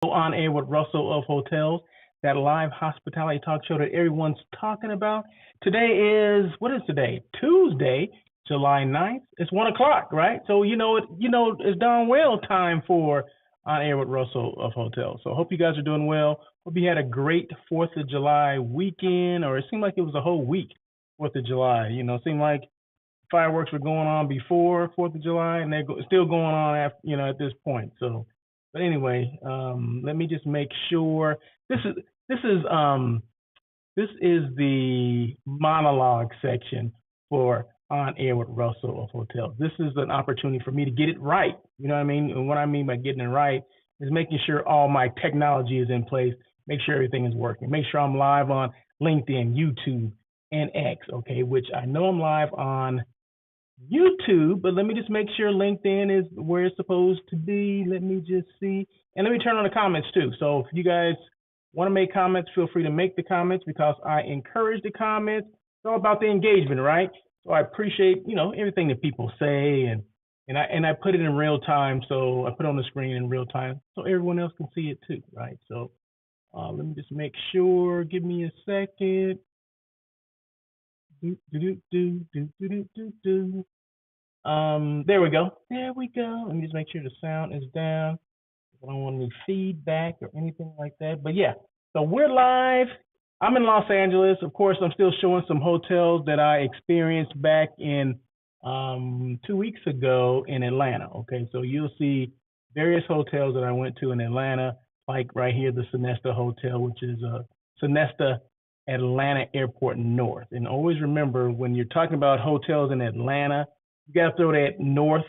On air with Russell of Hotels, that live hospitality talk show that everyone's talking about. Today is, what is today? Tuesday, July 9th. It's 1 o'clock, right? So it's darn well time for On Air with Russell of Hotels. So I hope you guys are doing well. Hope you had a great 4th of July weekend, or it seemed like it was a whole week, 4th of July. It seemed like fireworks were going on before 4th of July, and they're still going on after, at this point. So, but anyway, let me just make sure this is this is um this is the monologue section for On Air with Russell of Hotels. This is an opportunity for me to get it right. You know what I mean? And what I mean by getting it right is making sure all my technology is in place, make sure everything is working, make sure I'm live on LinkedIn, YouTube, and X, okay, which I know I'm live on YouTube, but let me just make sure LinkedIn is where it's supposed to be. Let me just see. And let me turn on the comments too. So if you guys want to make comments, feel free to make the comments because I encourage the comments. It's all about the engagement, right? So I appreciate, everything that people say and I put it in real time. So I put it on the screen in real time so everyone else can see it too, right? So let me just make sure. Give me a second. Do, do, do, do, do, do, do, do. There we go. There we go. Let me just make sure the sound is down. I don't want any feedback or anything like that. But yeah, so we're live. I'm in Los Angeles. Of course, I'm still showing some hotels that I experienced back in 2 weeks ago in Atlanta. Okay, so you'll see various hotels that I went to in Atlanta, like right here, the Sonesta Hotel, which is Sonesta Atlanta Airport North. And always remember when you're talking about hotels in Atlanta, you got to throw that north,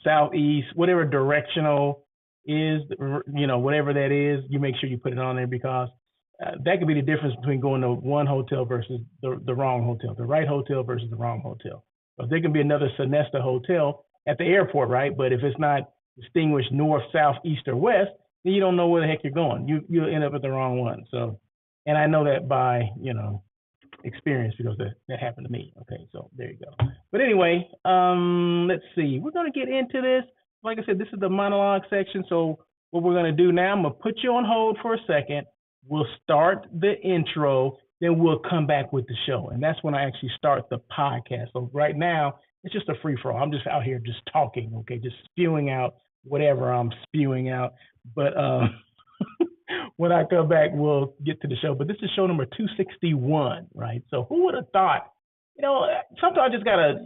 southeast, whatever directional is, whatever that is, you make sure you put it on there because that could be the difference between going to one hotel versus the wrong hotel, the right hotel versus the wrong hotel. So there can be another Sonesta hotel at the airport, right? But if it's not distinguished north, south, east, or west, then you don't know where the heck you're going. You'll end up at the wrong one. So, and I know that by, experience because that happened to me. Okay, so there you go. But anyway, let's see. We're gonna get into this. Like I said, this is the monologue section. So what we're gonna do now, I'm gonna put you on hold for a second. We'll start the intro, then we'll come back with the show, and that's when I actually start the podcast. So right now, it's just a free for all. I'm just out here just talking, okay, just spewing out whatever I'm spewing out. But when I come back, we'll get to the show. But this is show number 261, right? So who would have thought? Sometimes I just gotta,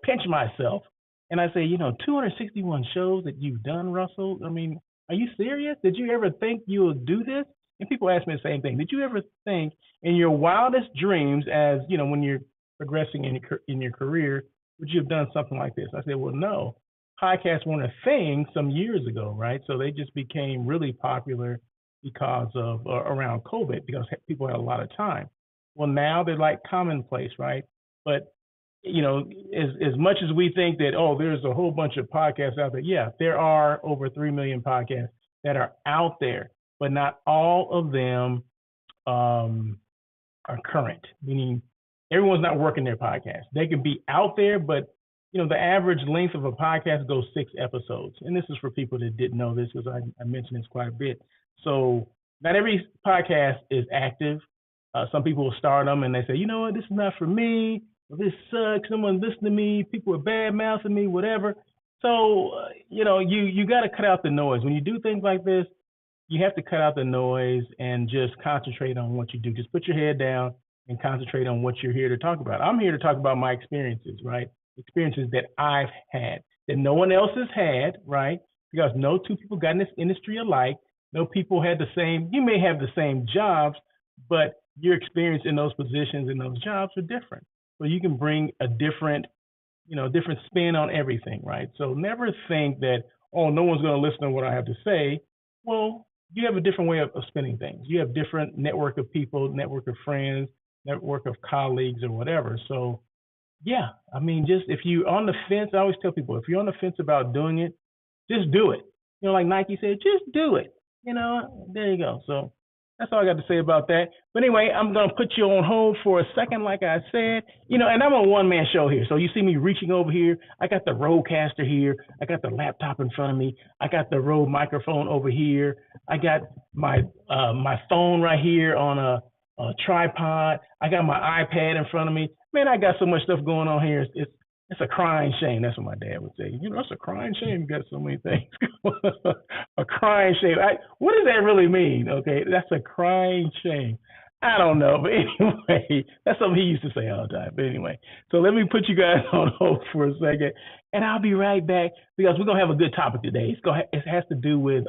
pinch myself, and I say, 261 shows that you've done, Russell. I mean, are you serious? Did you ever think you'll do this? And people ask me the same thing. Did you ever think in your wildest dreams, as when you're progressing in your career, would you have done something like this? I said, well, no. Podcasts weren't a thing some years ago, right? So they just became really popular because of around COVID, because people had a lot of time. Well, now they're like commonplace, right? But as much as we think that, oh, there's a whole bunch of podcasts out there, yeah, there are over 3 million podcasts that are out there, but not all of them are current, meaning everyone's not working their podcast. They can be out there, but the average length of a podcast goes 6 episodes. And this is for people that didn't know this because I mentioned this quite a bit. So not every podcast is active. Some people will start them and they say, you know what, this is not for me. Well, this sucks. Someone listen to me. People are bad mouthing me, whatever. So, you got to cut out the noise. When you do things like this, you have to cut out the noise and just concentrate on what you do. Just put your head down and concentrate on what you're here to talk about. I'm here to talk about my experiences, right? Experiences that I've had that no one else has had, right? Because no two people got in this industry alike. No people had you may have the same jobs, but your experience in those positions and those jobs are different. So you can bring a different spin on everything, right? So never think that, oh, no one's going to listen to what I have to say. Well, you have a different way of spinning things. You have different network of people, network of friends, network of colleagues or whatever. So yeah, I mean, just if you're on the fence, I always tell people, if you're on the fence about doing it, just do it. Like Nike said, just do it. There you go. So That's all I got to say about that. But anyway, I'm going to put you on hold for a second, like I said. And I'm a one man show here. So you see me reaching over here. I got the Rodecaster here. I got the laptop in front of me. I got the Rode microphone over here. I got my phone right here on a tripod. I got my iPad in front of me. Man, I got so much stuff going on here. It's a crying shame. That's what my dad would say. It's a crying shame. You got so many things. A crying shame. What does that really mean? Okay, that's a crying shame. I don't know, but anyway, that's something he used to say all the time. But anyway, so let me put you guys on hold for a second, and I'll be right back because we're gonna have a good topic today. It has to do with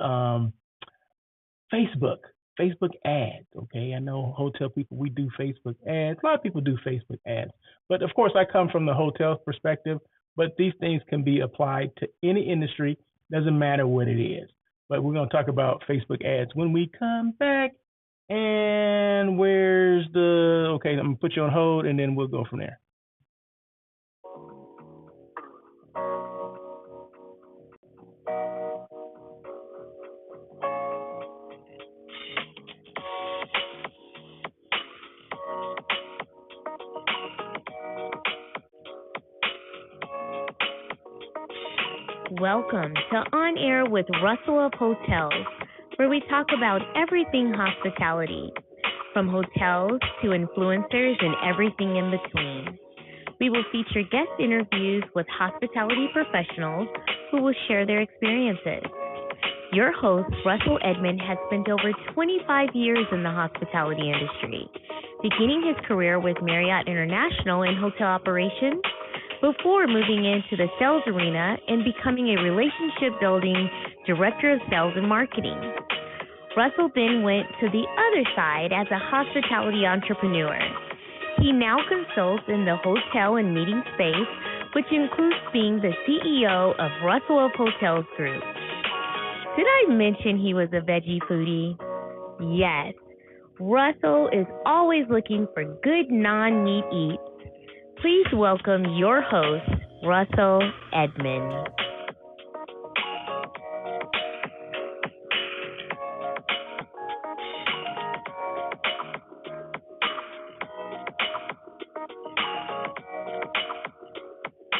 Facebook, Facebook ads. Okay, I know hotel people, we do Facebook ads. A lot of people do Facebook ads, but of course, I come from the hotel perspective. But these things can be applied to any industry. Doesn't matter what it is. But we're going to talk about Facebook ads when we come back. And where's the? Okay, I'm gonna put you on hold, and then we'll go from there. Welcome to On Air with Russell of Hotels, where we talk about everything hospitality, from hotels to influencers and everything in between. We will feature guest interviews with hospitality professionals who will share their experiences. Your host, Russell Edmond, has spent over 25 years in the hospitality industry, beginning his career with Marriott International in hotel operations, before moving into the sales arena and becoming a relationship-building director of sales and marketing. Russell then went to the other side as a hospitality entrepreneur. He now consults in the hotel and meeting space, which includes being the CEO of Russell of Hotels Group. Did I mention he was a veggie foodie? Yes. Russell is always looking for good non-meat eats. Please welcome your host, Russell Edmond.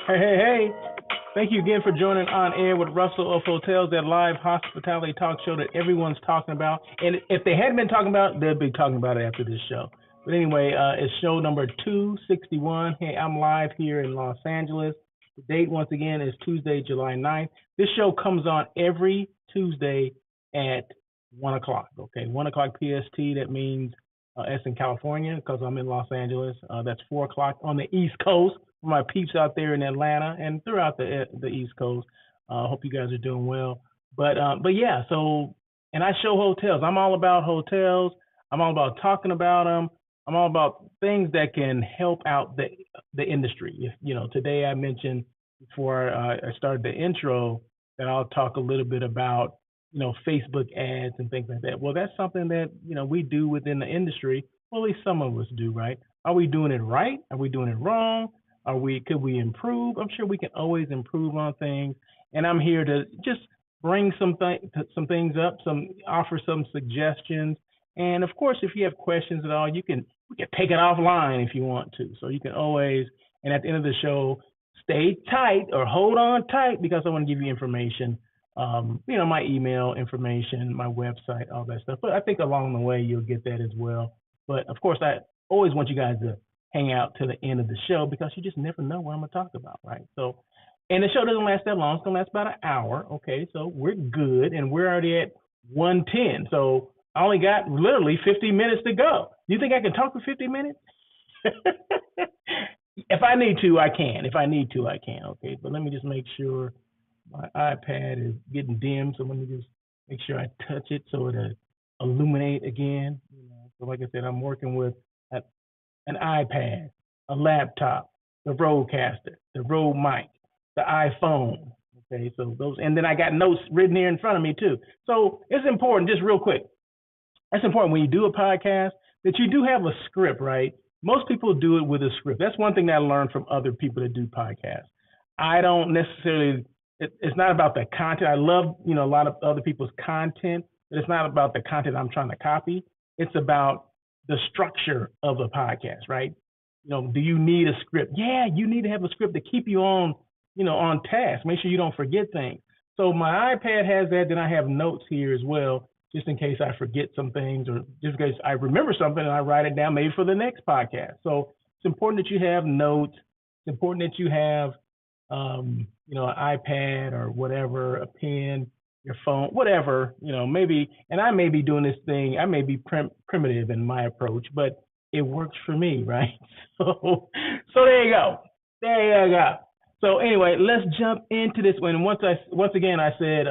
Hey. Thank you again for joining On Air with Russell of Hotels, that live hospitality talk show that everyone's talking about. And if they hadn't been talking about it, they'll be talking about it after this show. But anyway, it's show number 261. Hey, I'm live here in Los Angeles. The date, once again, is Tuesday, July 9th. This show comes on every Tuesday at 1 o'clock, okay? 1 o'clock PST, that means it's in California because I'm in Los Angeles. That's 4 o'clock on the East Coast for my peeps out there in Atlanta and throughout the East Coast. I hope you guys are doing well. But yeah, so, and I show hotels. I'm all about hotels. I'm all about talking about them. I'm all about things that can help out the industry. Today I mentioned before I started the intro that I'll talk a little bit about, Facebook ads and things like that. Well, that's something that, we do within the industry. Well, at least some of us do, right? Are we doing it right? Are we doing it wrong? Could we improve? I'm sure we can always improve on things. And I'm here to just bring some things up, offer some suggestions. And of course, if you have questions at all, we can take it offline if you want to. So you can always, and at the end of the show, stay tight or hold on tight because I want to give you information. My email information, my website, all that stuff. But I think along the way you'll get that as well. But of course, I always want you guys to hang out to the end of the show because you just never know what I'm gonna talk about, right? So, and the show doesn't last that long. It's gonna last about an hour. Okay, so we're good, and we're already at 1:10. So I only got literally 50 minutes to go. You think I can talk for 50 minutes? If I need to, I can. Okay, but let me just make sure my iPad is getting dim. So let me just make sure I touch it so it'll illuminate again. So like I said, I'm working with an iPad, a laptop, the Rodecaster, the Rode mic, the iPhone. Okay, so those, and then I got notes written here in front of me too. So it's important, just real quick. It's important when you do a podcast that you do have a script, right? Most people do it with a script. That's one thing that I learned from other people that do podcasts. I don't necessarily, it's not about the content. I love, a lot of other people's content, but it's not about the content I'm trying to copy. It's about the structure of a podcast, right? Do you need a script? Yeah, you need to have a script to keep you on task. Make sure you don't forget things. So my iPad has that. Then I have notes here as well, just in case I forget some things or just in case I remember something and I write it down maybe for the next podcast. So it's important that you have notes. It's important that you have, an iPad or whatever, a pen, your phone, whatever, maybe, and I may be doing this thing, I may be primitive in my approach, but it works for me, right? So there you go. There you go. So anyway, let's jump into this one. Once again, I said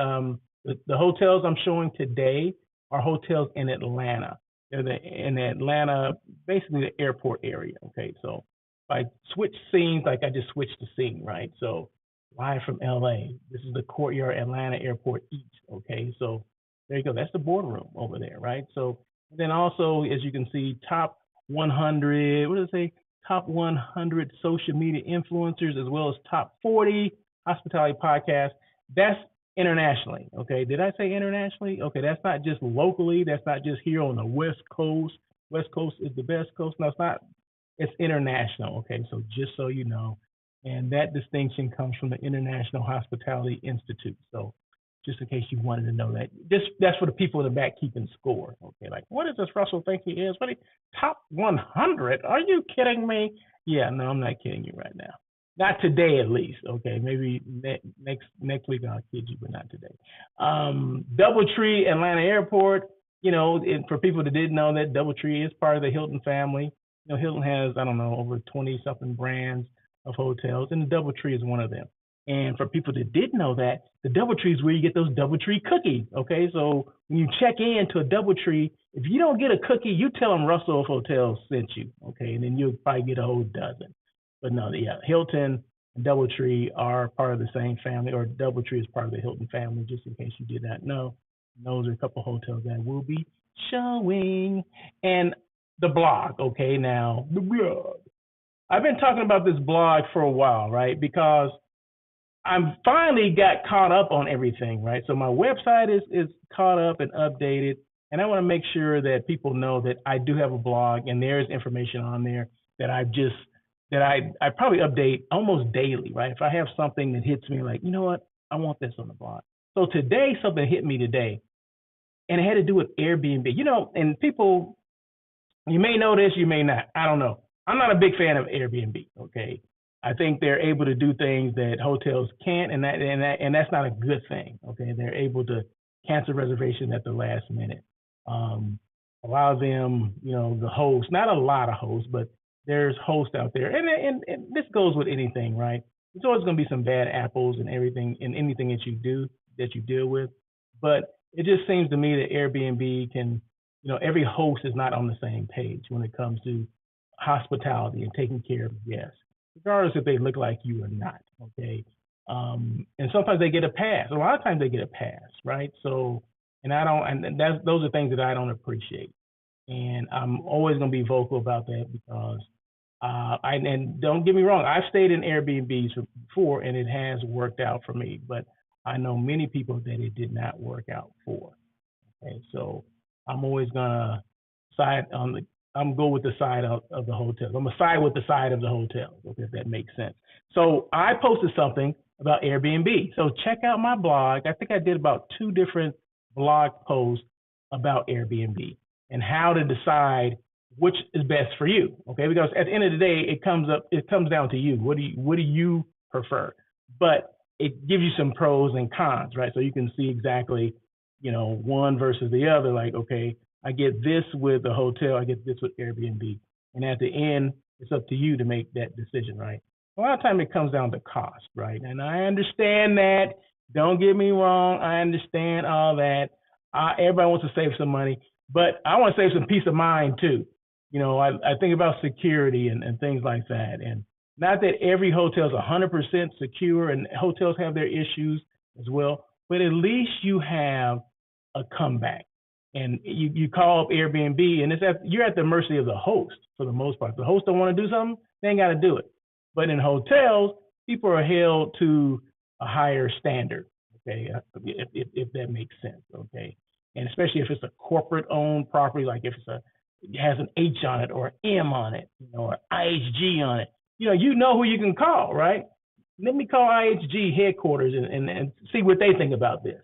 the hotels I'm showing today are hotels in Atlanta. They're in Atlanta, basically the airport area. Okay, so if I switch scenes, like I just switched the scene, right? So live from LA. This is the Courtyard Atlanta Airport East. Okay, so there you go. That's the boardroom over there, right? So then also, as you can see, top 100. What does it say? Top 100 social media influencers, as well as top 40 hospitality podcasts. That's internationally. Okay, did I say internationally? Okay, that's not just locally. That's not just here on the West Coast. West Coast is the best coast. No, it's not. It's international. Okay, so just so you know, and that distinction comes from the International Hospitality Institute. So just in case you wanted to know that. That's for the people in the back keeping score. Okay, like, what does this Russell think he is? Top 100? Are you kidding me? Yeah, no, I'm not kidding you right now. Not today, at least. Okay, maybe next week I'll kid you, but not today. DoubleTree Atlanta Airport. And for people that didn't know that, DoubleTree is part of the Hilton family. Hilton has, I don't know, over 20 something brands of hotels, and the DoubleTree is one of them. And for people that didn't know that, the DoubleTree is where you get those DoubleTree cookies. Okay, so when you check into a DoubleTree, if you don't get a cookie, you tell them Russell of Hotels sent you. Okay, and then you'll probably get a whole dozen. But no, yeah, Hilton and DoubleTree are part of the same family, or DoubleTree is part of the Hilton family, just in case you did not know. Those are a couple hotels that will be showing. And the blog, okay, now, the blog. I've been talking about this blog for a while, right? Because I'm finally got caught up on everything, right? So my website is caught up and updated, and I want to make sure that people know that I do have a blog and there's information on there that I probably update almost daily, right? If I have something that hits me like, you know what, I want this on the blog. So today something hit me today, and it had to do with Airbnb. And people, you may know this, you may not. I don't know. I'm not a big fan of Airbnb, okay? I think they're able to do things that hotels can't, and that's not a good thing. Okay, they're able to cancel reservations at the last minute. Allow them, the host, not a lot of hosts, but there's hosts out there, and this goes with anything, right? There's always going to be some bad apples and everything in anything that you deal with, but it just seems to me that Airbnb can, every host is not on the same page when it comes to hospitality and taking care of guests, regardless if they look like you or not. Okay. And sometimes they get a pass. A lot of times they get a pass, right? So, and those are things that I don't appreciate. And I'm always going to be vocal about that because, and don't get me wrong, I've stayed in Airbnbs before and it has worked out for me, but I know many people that it did not work out for. Okay. So I'm always going to go with the side of the hotel. I'm gonna side with the side of the hotel, okay, if that makes sense. So I posted something about Airbnb. So check out my blog. I think I did about 2 different blog posts about Airbnb and how to decide which is best for you. Okay, because at the end of the day, it comes down to you. What do you prefer? But it gives you some pros and cons, right? So you can see exactly, one versus the other. Like, okay, I get this with the hotel, I get this with Airbnb. And at the end, it's up to you to make that decision, right? A lot of time it comes down to cost, right? And I understand that. Don't get me wrong. I understand all that. Everybody wants to save some money, but I want to save some peace of mind too. I think about security and things like that. And not that every hotel is 100% secure, and hotels have their issues as well, but at least you have a comeback. And you call up Airbnb, and you're at the mercy of the host for the most part. If the host don't want to do something, they ain't got to do it. But in hotels, people are held to a higher standard. Okay, if that makes sense. Okay, and especially if it's a corporate-owned property, like if it has an H on it or an M on it, or IHG on it, you know who you can call, right? Let me call IHG headquarters and see what they think about this.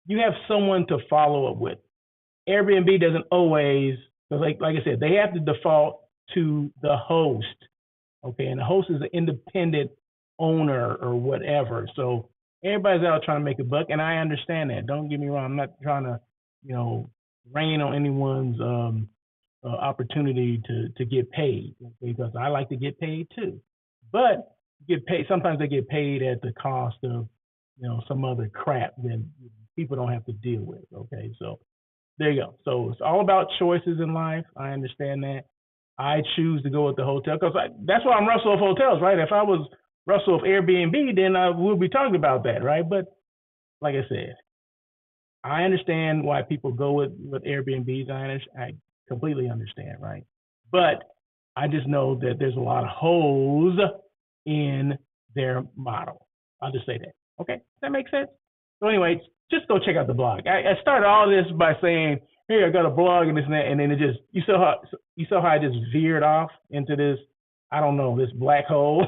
You have someone to follow up with. Airbnb doesn't always, like I said, they have to default to the host, okay? And the host is an independent owner or whatever. So everybody's out trying to make a buck, and I understand that. Don't get me wrong. I'm not trying to, rain on anyone's opportunity to get paid, okay? Because I like to get paid too. But get paid. Sometimes they get paid at the cost of, some other crap that people don't have to deal with, okay? So there you go. So it's all about choices in life. I understand that. I choose to go with the hotel because that's why I'm Russell of Hotels, right? If I was Russell of Airbnb, then I would be talking about that, right? But like I said, I understand why people go with Airbnbs. I completely understand, right? But I just know that there's a lot of holes in their model. I'll just say that. Okay, does that make sense? So anyway, just go check out the blog. I started all this by saying, hey, I got a blog and this and that, and then it just, you saw how I just veered off into this, I don't know, this black hole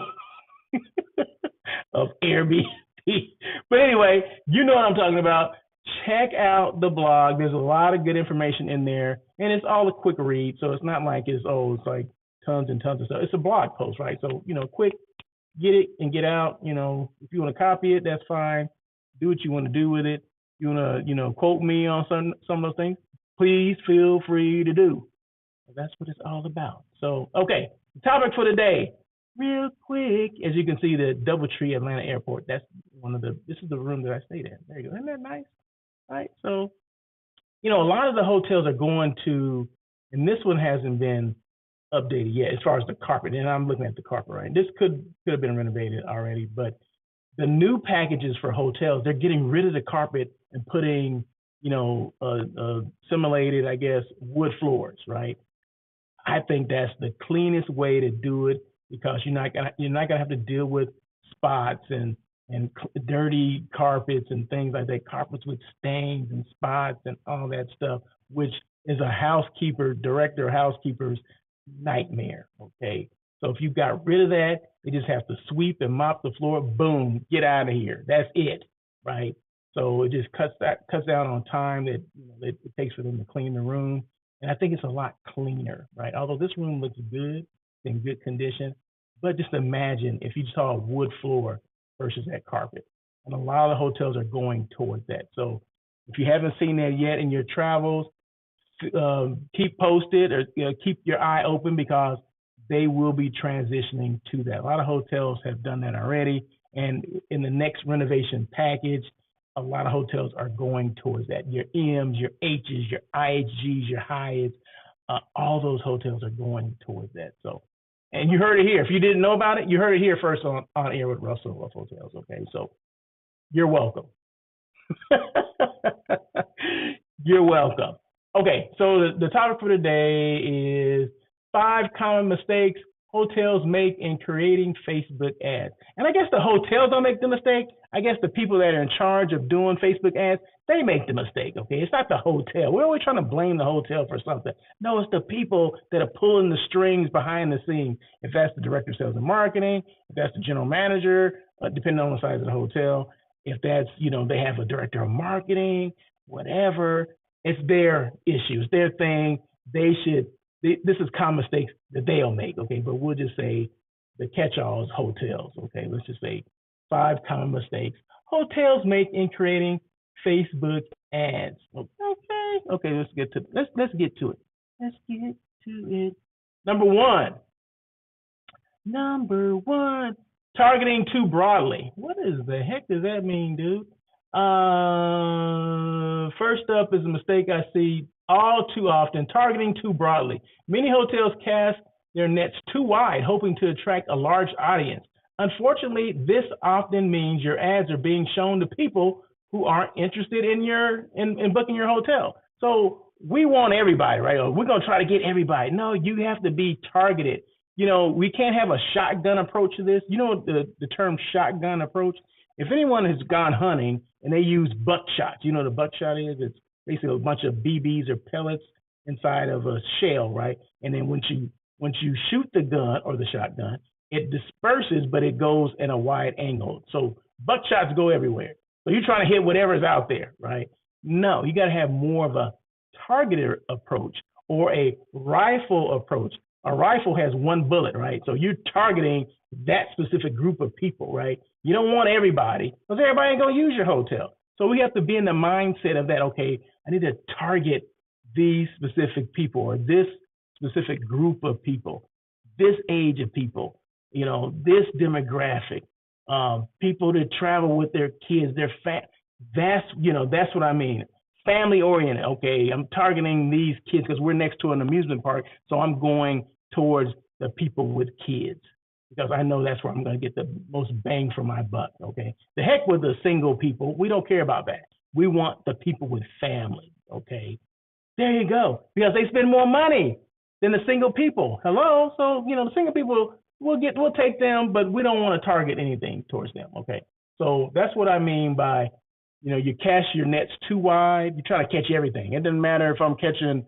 of Airbnb. But anyway, you know what I'm talking about. Check out the blog. There's a lot of good information in there, and it's all a quick read. So it's not like it's like tons and tons of stuff. It's a blog post, right? So, quick, get it and get out. If you want to copy it, that's fine. Do what you want to do with it. You want to, quote me on some of those things, please feel free to do. That's what it's all about. So, okay, the topic for today, real quick, as you can see, the Doubletree Atlanta Airport. That's this is the room that I stayed in. There you go. Isn't that nice? Right. So, a lot of the hotels are going to, and this one hasn't been updated yet as far as the carpet. And I'm looking at the carpet, right? This could have been renovated already, but the new packages for hotels, they're getting rid of the carpet and putting, simulated, I guess, wood floors, right? I think that's the cleanest way to do it because you're not gonna have to deal with spots and dirty carpets and things like that, carpets with stains and spots and all that stuff, which is a director of housekeeper's nightmare, okay? So if you got rid of that, they just have to sweep and mop the floor, boom, get out of here. That's it, right? So it just cuts down on time that it takes for them to clean the room. And I think it's a lot cleaner, right? Although this room looks good, in good condition, but just imagine if you saw a wood floor versus that carpet. And a lot of the hotels are going towards that. So if you haven't seen that yet in your travels, keep posted or keep your eye open because they will be transitioning to that. A lot of hotels have done that already. And in the next renovation package, a lot of hotels are going towards that. Your M's, your H's, your IHGs, your Hyatts, all those hotels are going towards that. So, and you heard it here. If you didn't know about it, you heard it here first on air with Russell of Hotels. Okay, so you're welcome. You're welcome. Okay, so the topic for today is 5 common mistakes hotels make in creating Facebook ads. And I guess the hotels don't make the mistake. I guess the people that are in charge of doing Facebook ads, they make the mistake, okay? It's not the hotel. We're always trying to blame the hotel for something. No, it's the people that are pulling the strings behind the scenes. If that's the director of sales and marketing, if that's the general manager, depending on the size of the hotel, if that's, they have a director of marketing, whatever, it's their issue, it's their thing. This is common mistakes that they'll make, okay? But we'll just say the catch-all is hotels, okay? Let's just say 5 common mistakes hotels make in creating Facebook ads. Okay, let's get to it. Let's get to it. Number one, targeting too broadly. What is the heck does that mean, dude? First up is a mistake I see all too often, targeting too broadly. Many hotels cast their nets too wide, hoping to attract a large audience. Unfortunately, this often means your ads are being shown to people who aren't interested in booking your hotel. So we want everybody, right? Or we're going to try to get everybody. No, you have to be targeted. We can't have a shotgun approach to this. The term shotgun approach? If anyone has gone hunting and they use buckshot, the buckshot is? basically a bunch of BBs or pellets inside of a shell, right? And then once you shoot the gun or the shotgun, it disperses, but it goes in a wide angle. So buckshots go everywhere. So you're trying to hit whatever's out there, right? No, you got to have more of a targeted approach or a rifle approach. A rifle has one bullet, right? So you're targeting that specific group of people, right? You don't want everybody because everybody ain't going to use your hotel. So we have to be in the mindset of that, okay, I need to target these specific people or this specific group of people, this age of people, this demographic, people that travel with their kids, that's what I mean. Family oriented. Okay, I'm targeting these kids because we're next to an amusement park, so I'm going towards the people with kids because I know that's where I'm going to get the most bang for my buck. Okay, the heck with the single people. We don't care about that. We want the people with family. Okay, there you go, because they spend more money than the single people. Hello, so the single people we'll take them, but we don't want to target anything towards them. Okay, so that's what I mean by you cast your nets too wide. You try to catch everything. It doesn't matter if I'm catching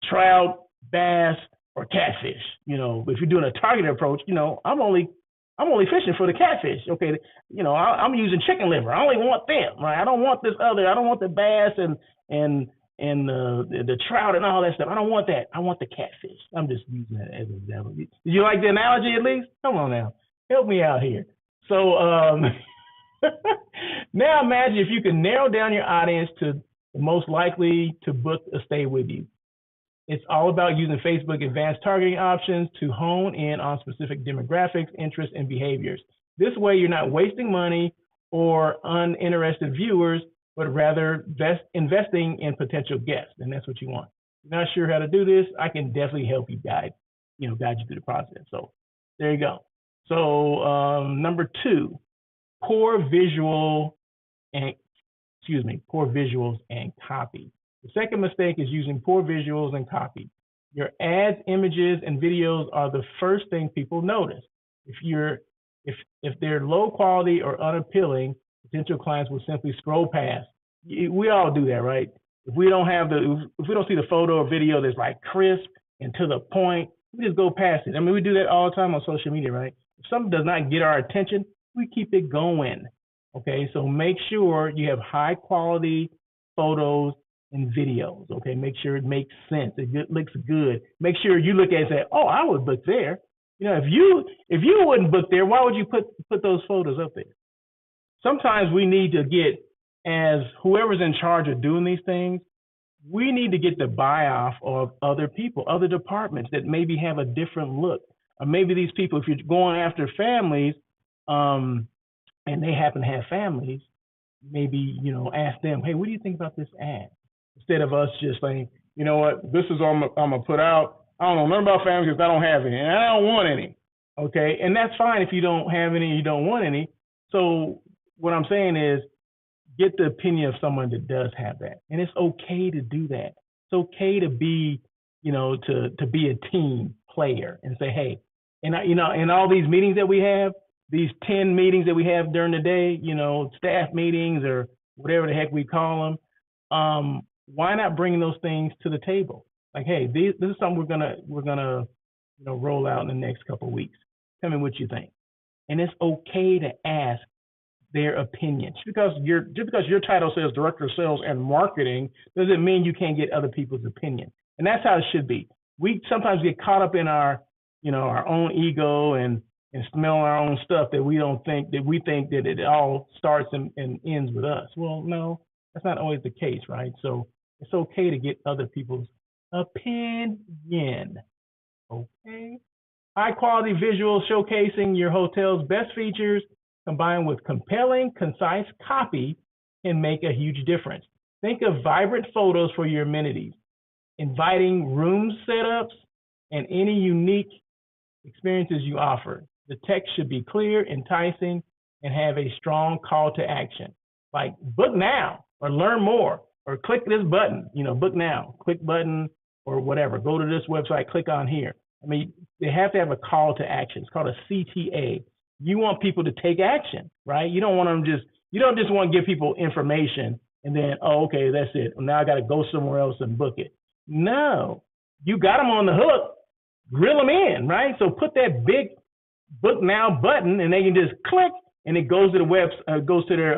trout, bass, or catfish. If you're doing a targeted approach, I'm only fishing for the catfish. Okay, I'm using chicken liver. I only want them. Right? I don't want this other. I don't want the bass and the trout and all that stuff. I don't want that. I want the catfish. I'm just using that as an example. Did you like the analogy at least? Come on now, help me out here. So now imagine if you can narrow down your audience to the most likely to book a stay with you. It's all about using Facebook advanced targeting options to hone in on specific demographics, interests, and behaviors. This way, you're not wasting money or uninterested viewers, but rather investing in potential guests, and that's what you want. If you're not sure how to do this, I can definitely help you guide you through the process. So there you go. So number 2, poor visuals and copy. The second mistake is using poor visuals and copy. Your ads, images, and videos are the first thing people notice. If they're low quality or unappealing, potential clients will simply scroll past. We all do that, right? If we don't see the photo or video that's like crisp and to the point, we just go past it. I mean, we do that all the time on social media, right? If something does not get our attention, we keep it going. Okay, so make sure you have high quality photos and videos. Okay, make sure it makes sense. It looks good. Make sure you look at it and say, "Oh, I would book there." If you wouldn't book there, why would you put those photos up there? Sometimes we need to get, as whoever's in charge of doing these things, we need to get the buy-off of other people, other departments that maybe have a different look. Or maybe these people, if you're going after families, and they happen to have families, maybe, ask them, hey, what do you think about this ad? Instead of us just saying, you know what, this is what I'm going to put out. I don't know nothing about families because I don't have any, and I don't want any. Okay, and that's fine if you don't have any, you don't want any. So what I'm saying is, get the opinion of someone that does have that, and it's okay to do that. It's okay to be, to be a team player and say, hey, and in all these meetings that we have, these 10 meetings that we have during the day, staff meetings or whatever the heck we call them, why not bring those things to the table? Like, hey, this is something we're gonna roll out in the next couple of weeks. Tell me what you think. And it's okay to ask their opinion. Just because your title says Director of Sales and Marketing doesn't mean you can't get other people's opinion. And that's how it should be. We sometimes get caught up in our own ego and smell our own stuff that we think that it all starts and ends with us. Well, no, that's not always the case, right? So it's okay to get other people's opinion. Okay. High quality visuals showcasing your hotel's best features combined with compelling, concise copy can make a huge difference. Think of vibrant photos for your amenities, inviting room setups, and any unique experiences you offer. The text should be clear, enticing, and have a strong call to action, like book now or learn more or click this button, book now, click button or whatever. Go to this website, click on here. I mean, they have to have a call to action. It's called a CTA. You want people to take action, right? You don't want them just, You don't just want to give people information and then, oh, okay, that's it. Now I got to go somewhere else and book it. No, you got them on the hook, grill them in, right? So put that big book now button, and they can just click, and it goes to the goes to their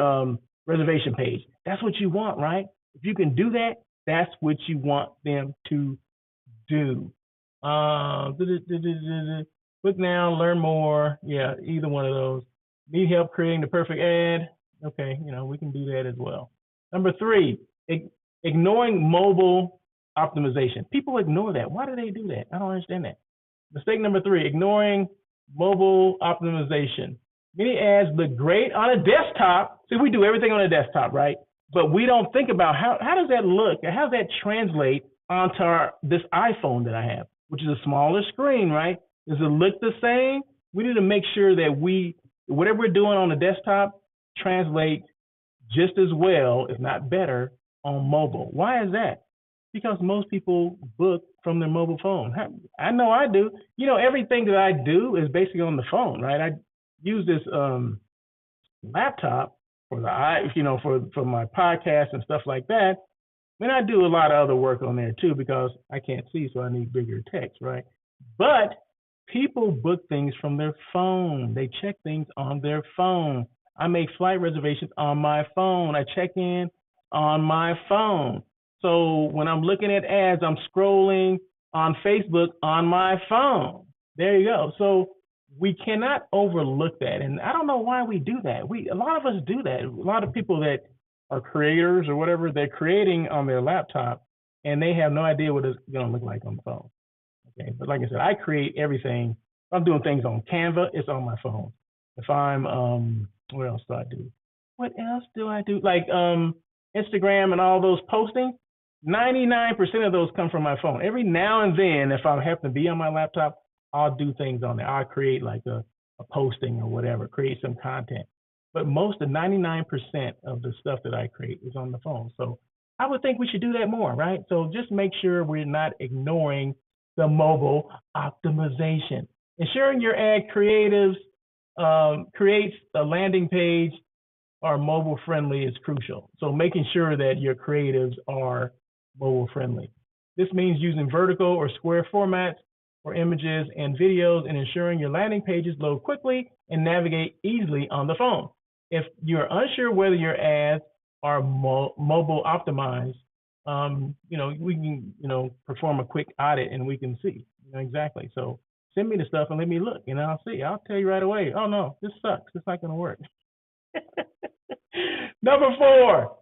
reservation page. That's what you want, right? If you can do that, that's what you want them to do. Book now, learn more. Yeah, either one of those. Need help creating the perfect ad? Okay, we can do that as well. Number 3, ignoring mobile optimization. People ignore that. Why do they do that? I don't understand that. Mistake number 3, ignoring mobile optimization. Many ads look great on a desktop. See, we do everything on a desktop, right? But we don't think about how does that look? How does that translate onto this iPhone that I have, which is a smaller screen, right? Does it look the same? We need to make sure that whatever we're doing on the desktop translates just as well, if not better, on mobile. Why is that? Because most people book from their mobile phone. I know I do. Everything that I do is basically on the phone, right? I use this laptop for for my podcast and stuff like that. And I do a lot of other work on there too because I can't see, so I need bigger text, right? But people book things from their phone. They check things on their phone. I make flight reservations on my phone. I check in on my phone. So when I'm looking at ads, I'm scrolling on Facebook on my phone. There you go. So we cannot overlook that. And I don't know why we do that. A lot of us do that. A lot of people that are creators or whatever, they're creating on their laptop and they have no idea what it's going to look like on the phone. Okay. But like I said, I create everything. If I'm doing things on Canva, it's on my phone. If I'm, what else do I do? What else do I do? Like Instagram and all those postings, 99% of those come from my phone. Every now and then, if I happen to be on my laptop, I'll do things on there. I'll create like a posting or whatever, create some content. But most of 99% of the stuff that I create is on the phone. So I would think we should do that more, right? So just make sure we're not ignoring the mobile optimization. Ensuring your ad creatives creates a landing page are mobile friendly is crucial. So making sure that your creatives are mobile friendly. This means using vertical or square formats for images and videos and ensuring your landing pages load quickly and navigate easily on the phone. If you're unsure whether your ads are mobile optimized, we can, perform a quick audit and we can see, exactly. So send me the stuff and let me look and I'll see. I'll tell you right away, oh no, this sucks. It's not going to work. Number 4,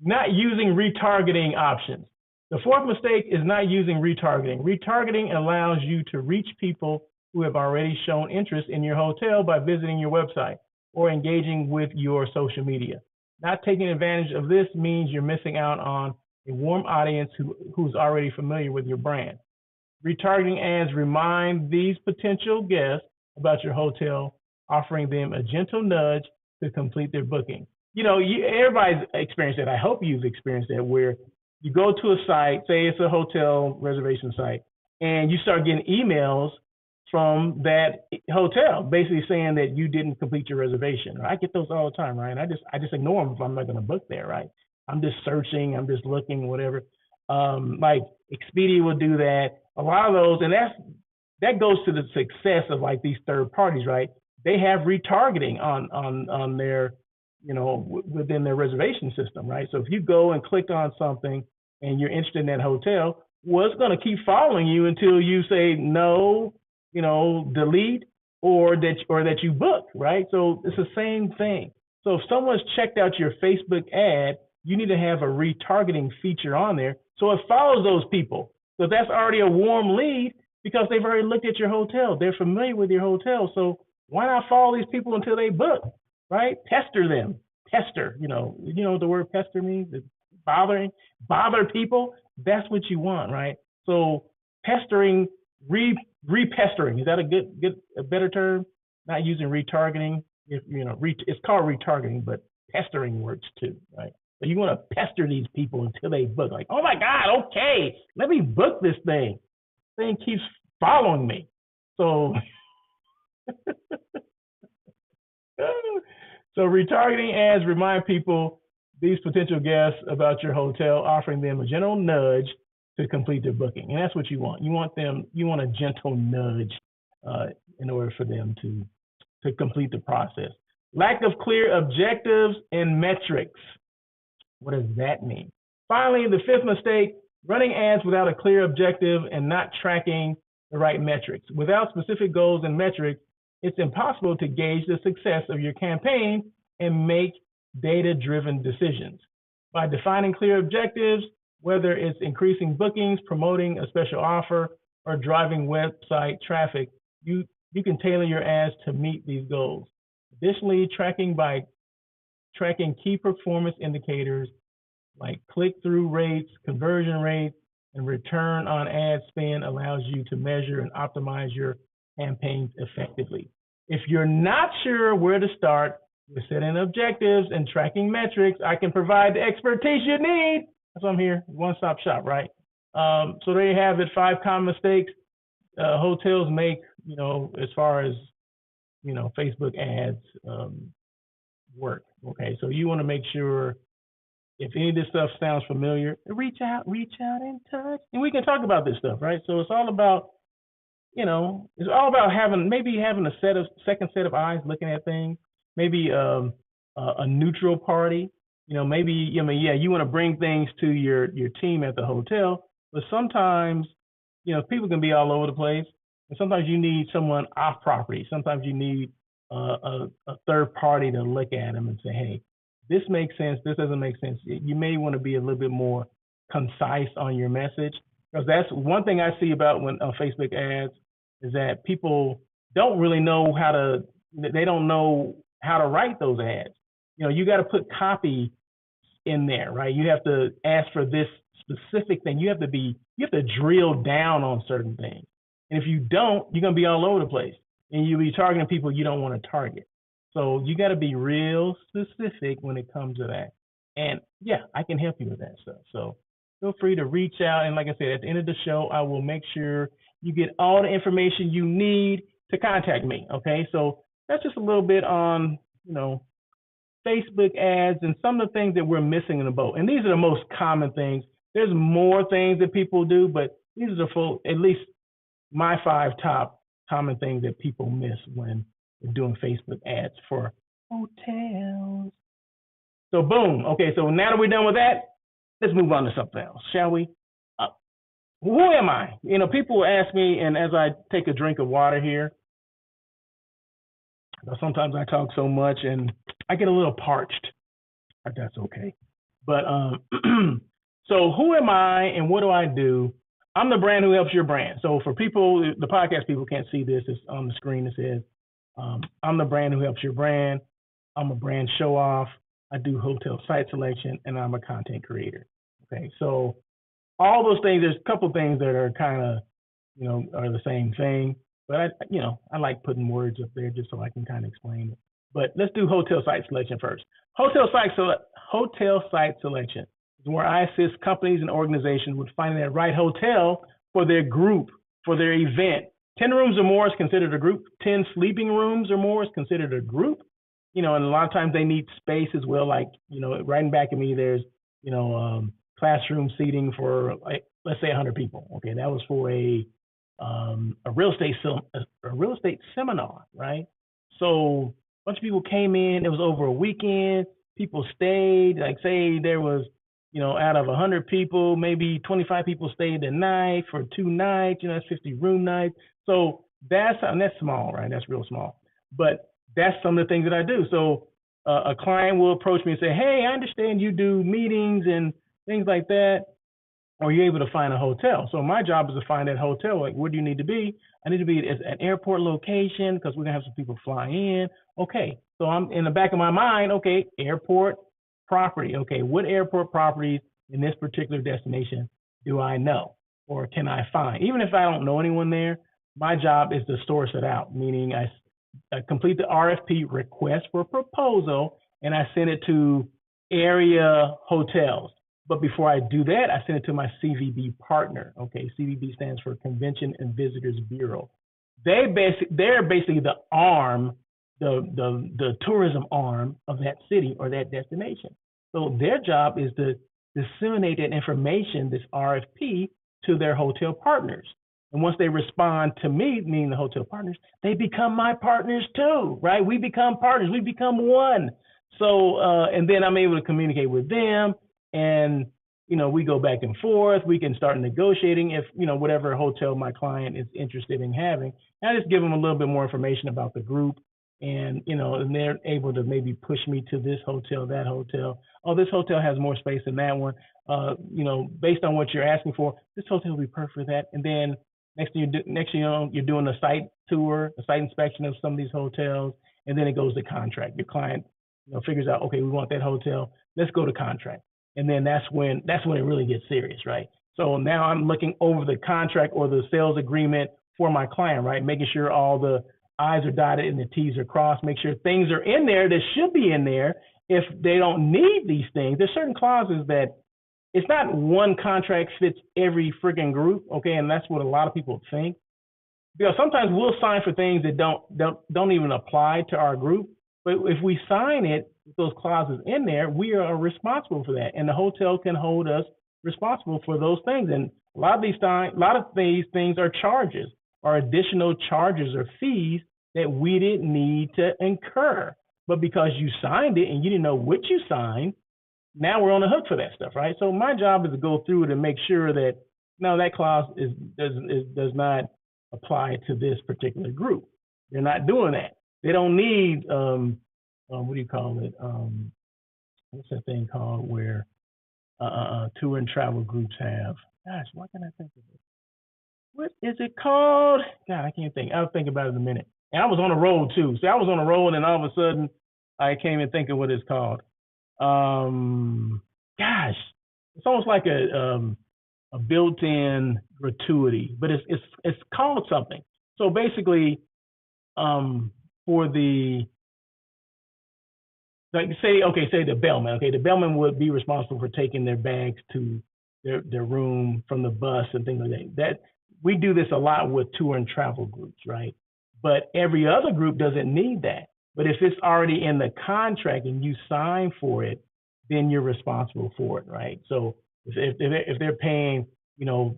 not using retargeting options. The 4th mistake is not using retargeting. Retargeting allows you to reach people who have already shown interest in your hotel by visiting your website or engaging with your social media. Not taking advantage of this means you're missing out on a warm audience who's already familiar with your brand. Retargeting ads remind these potential guests about your hotel, offering them a gentle nudge to complete their booking. Everybody's experienced that. I hope you've experienced that, where you go to a site, say it's a hotel reservation site, and you start getting emails from that hotel basically saying that you didn't complete your reservation. I get those all the time, right? And I just ignore them if I'm not going to book there, right? I'm just searching, I'm just looking, whatever. Like Expedia will do that. A lot of those, and that goes to the success of like these third parties, right? They have retargeting on their, within their reservation system, right? So if you go and click on something and you're interested in that hotel, well, it's going to keep following you until you say no, delete, or that you book, right? So it's the same thing. So if someone's checked out your Facebook ad, you need to have a retargeting feature on there so it follows those people. So that's already a warm lead because they've already looked at your hotel. They're familiar with your hotel. So why not follow these people until they book, right? Pester them. Pester, you know what the word pester means? It's bother people. That's what you want, right? So pestering, repestering, is that a better term? Not using retargeting. It's called retargeting, but pestering works too, right? So you want to pester these people until they book. Like, oh my God, okay, let me book this thing. This thing keeps following me. So So retargeting ads remind people, these potential guests, about your hotel, offering them a gentle nudge to complete their booking. And that's what you want. You want a gentle nudge in order for them to complete the process. Lack of clear objectives and metrics. What does that mean? Finally, the fifth mistake, running ads without a clear objective and not tracking the right metrics. Without specific goals and metrics, it's impossible to gauge the success of your campaign and make data-driven decisions. By defining clear objectives, whether it's increasing bookings, promoting a special offer, or driving website traffic, you can tailor your ads to meet these goals. Additionally, tracking key performance indicators like click-through rates, conversion rates, and return on ad spend allows you to measure and optimize your campaigns effectively. If you're not sure where to start with setting objectives and tracking metrics, I can provide the expertise you need. That's why I'm here, one-stop shop, right? So there you have it, 5 common mistakes hotels make, as far as, Facebook ads work. Okay, so you want to make sure, if any of this stuff sounds familiar, reach out and touch, and we can talk about this stuff, right? So it's all about, having a second set of eyes looking at things, maybe a neutral party, you want to bring things to your team at the hotel, but sometimes, people can be all over the place, and sometimes you need someone off property. Sometimes you need a third party to look at them and say, hey, this makes sense, this doesn't make sense. You may want to be a little bit more concise on your message, because that's one thing I see about when on Facebook ads is that people don't really know they don't know how to write those ads. You got to put copy in there, right? You have to ask for this specific thing. You have to drill down on certain things. And if you don't, you're going to be all over the place, and you'll be targeting people you don't want to target. So you got to be real specific when it comes to that. And yeah, I can help you with that stuff. So feel free to reach out. And like I said, at the end of the show, I will make sure you get all the information you need to contact me. Okay. So that's just a little bit on, Facebook ads and some of the things that we're missing in the boat. And these are the most common things. There's more things that people do, but these are at least my 5 top common things that people miss when they're doing Facebook ads for hotels. So boom. Okay, so now that we're done with that, let's move on to something else, shall we? Who am I? People ask me, and as I take a drink of water here, sometimes I talk so much and I get a little parched, but that's okay. But so who am I and what do I do? I'm the brand who helps your brand. So for people, the podcast people can't see this. It's on the screen. It says, I'm the brand who helps your brand. I'm a brand show off. I do hotel site selection, and I'm a content creator. Okay, so all those things, there's a couple things that are kind of, are the same thing. But I like putting words up there just so I can kind of explain it. But let's do hotel site selection first. Hotel site selection is where I assist companies and organizations with finding that right hotel for their group, for their event. 10 rooms or more is considered a group. 10 sleeping rooms or more is considered a group. And a lot of times they need space as well. Like, right in back of me, there's, classroom seating for, like, let's say 100 people. Okay, that was for a real estate seminar, right? So a bunch of people came in. It was over a weekend. People stayed. Like, say there was, out of 100 people, maybe 25 people stayed the night for 2 nights. That's 50 room nights. So that's small, right? That's real small. But that's some of the things that I do. So a client will approach me and say, hey, I understand you do meetings and things like that. Are you able to find a hotel? So my job is to find that hotel. Like, where do you need to be? I need to be at an airport location because we're going to have some people fly in. Okay, so I'm in the back of my mind, okay, airport property. Okay, what airport properties in this particular destination do I know or can I find? Even if I don't know anyone there, my job is to source it out, meaning I complete the RFP, request for proposal, and I send it to area hotels. But before I do that, I send it to my CVB partner. Okay, CVB stands for Convention and Visitors Bureau. They're basically the arm the tourism arm of that city or that destination. So their job is to disseminate that information, this RFP, to their hotel partners. And once they respond to me, meaning the hotel partners, they become my partners too, right? We become partners. We become one. So, and then I'm able to communicate with them, and we go back and forth. We can start negotiating if whatever hotel my client is interested in having. And I just give them a little bit more information about the group, and they're able to maybe push me to this hotel, that hotel. Oh, this hotel has more space than that one. Based on what you're asking for, this hotel will be perfect for that. And then next thing you know, you're doing a site tour, a site inspection of some of these hotels, and then it goes to contract. Your client, figures out, okay, we want that hotel. Let's go to contract. And then that's when it really gets serious, right? So now I'm looking over the contract or the sales agreement for my client, right? Making sure all the I's are dotted and the T's are crossed. Make sure things are in there that should be in there. If they don't need these things, there's certain clauses that it's not one contract fits every freaking group, okay? And that's what a lot of people think. Because sometimes we'll sign for things that don't even apply to our group. But if we sign it with those clauses in there, we are responsible for that, and the hotel can hold us responsible for those things. And a lot of these things are charges, or additional charges or fees that we didn't need to incur. But because you signed it and you didn't know what you signed, now we're on the hook for that stuff, right? So my job is to go through it and make sure that no, that clause does not apply to this particular group. They're not doing that. They don't need what do you call it? What's that thing called where tour and travel groups have? Gosh, why can't I think of it? What is it called? God, I can't think. I'll think about it in a minute. And I was on a roll too. See, I was on a roll, and all of a sudden, I can't even think of what it's called. Gosh, it's almost like a built-in gratuity, but it's called something. So basically, for the say the bellman. Okay, the bellman would be responsible for taking their bags to their room from the bus and things like that. That we do this a lot with tour and travel groups, right? But every other group doesn't need that. But if it's already in the contract and you sign for it, then you're responsible for it, right? So if they're paying, $4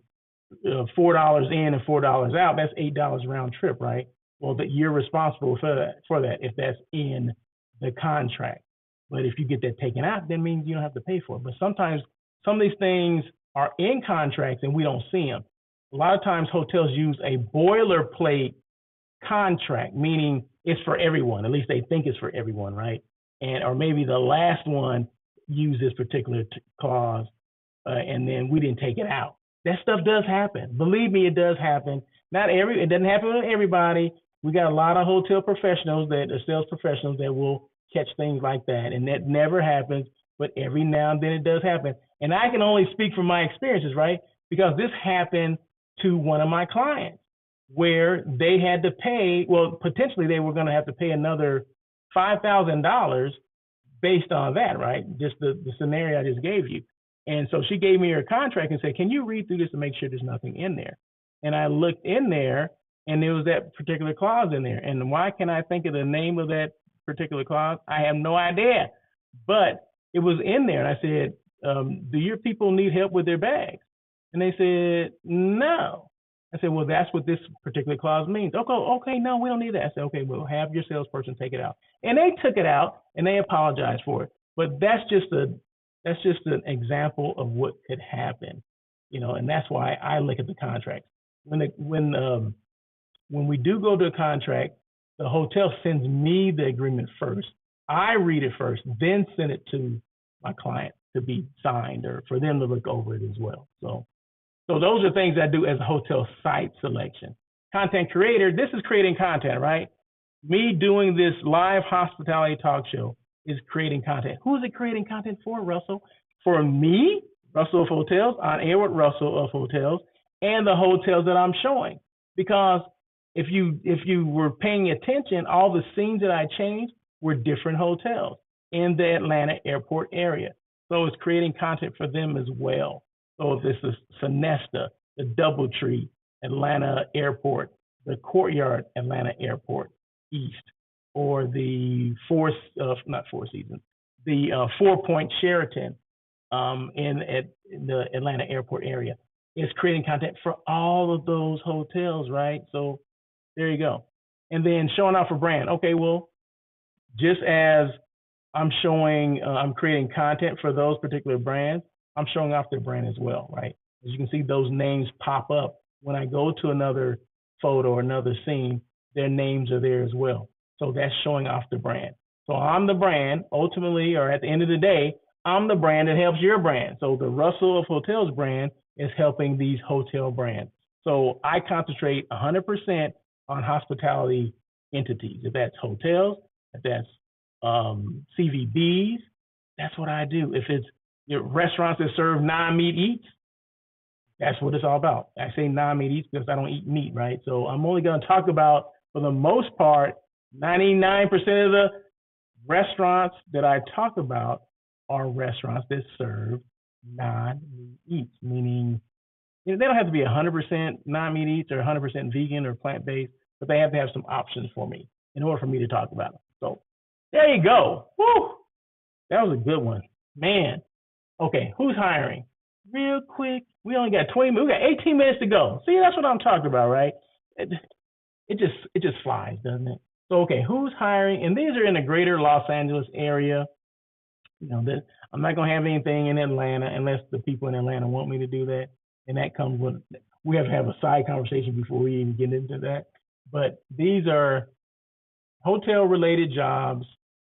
in and $4 out, that's $8 round trip, right? Well, that you're responsible for that if that's in the contract. But if you get that taken out, that means you don't have to pay for it. But sometimes some of these things are in contracts and we don't see them. A lot of times hotels use a boilerplate contract, meaning it's for everyone. At least they think it's for everyone, right? Or maybe the last one used this particular clause, and then we didn't take it out. That stuff does happen. Believe me, it does happen. It doesn't happen with everybody. We got a lot of hotel professionals sales professionals that will catch things like that, and that never happens. But every now and then it does happen. And I can only speak from my experiences, right? Because this happened to one of my clients where they had to pay, potentially they were going to have to pay another $5,000 based on that, right? Just the scenario I just gave you. And so she gave me her contract and said, can you read through this and make sure there's nothing in there? And I looked in there and there was that particular clause in there. And why can I think of the name of that particular clause? I have no idea, but it was in there. And I said, do your people need help with their bags? And they said, no. I said, well, that's what this particular clause means. Okay, no, we don't need that. I said, okay, well, have your salesperson take it out. And they took it out and they apologized for it. But that's just an example of what could happen, and that's why I look at the contract. When we do go to a contract, the hotel sends me the agreement first. I read it first, then send it to my client to be signed or for them to look over it as well. So those are things I do as a hotel site selection. Content creator, this is creating content, right? Me doing this live hospitality talk show is creating content. Who is it creating content for, Russell? For me, Russell of Hotels, on air with Russell of Hotels, and the hotels that I'm showing. Because if you were paying attention, all the scenes that I changed were different hotels in the Atlanta airport area. So it's creating content for them as well. So if this is Sonesta, the Doubletree, Atlanta Airport, the Courtyard, Atlanta Airport East, or the not Four Seasons, the Four Point Sheraton in the Atlanta airport area. It's creating content for all of those hotels, right? So there you go. And then showing off a brand. Okay, well, just as I'm creating content for those particular brands, I'm showing off their brand as well, right? As you can see, those names pop up when I go to another photo or another scene, their names are there as well. So that's showing off the brand. So I'm the brand, ultimately, or at the end of the day, I'm the brand that helps your brand. So the Russell of Hotels brand is helping these hotel brands. So I concentrate 100% on hospitality entities. If that's hotels, if that's CVBs, that's what I do. If it's your restaurants that serve non-meat eats, that's what it's all about. I say non-meat eats because I don't eat meat, right? So I'm only going to talk about, for the most part, 99% of the restaurants that I talk about are restaurants that serve non-meat eats, meaning they don't have to be 100% non-meat eats or 100% vegan or plant-based, but they have to have some options for me in order for me to talk about them. So there you go. Woo! That was a good one. Man. Okay, who's hiring? Real quick. We only got 20 minutes. We got 18 minutes to go. See, that's what I'm talking about, right? It just flies, doesn't it? So, okay, who's hiring? And these are in the greater Los Angeles area. You know, I'm not going to have anything in Atlanta unless the people in Atlanta want me to do that. And that comes with, we have to have a side conversation before we even get into that. But these are hotel-related jobs,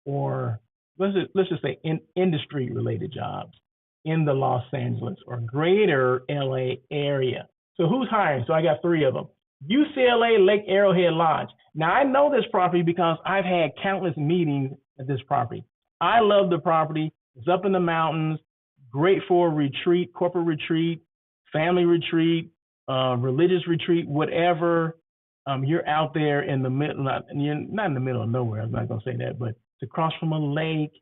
or let's just say industry-related jobs in the Los Angeles or greater LA area. So who's hiring? So I got 3 of them. UCLA Lake Arrowhead Lodge. Now I know this property because I've had countless meetings at this property. I love the property. It's up in the mountains, great for retreat, corporate retreat, family retreat, religious retreat, whatever. You're out there in the middle, you're not in the middle of nowhere. I'm not going to say that, but it's across from a lake.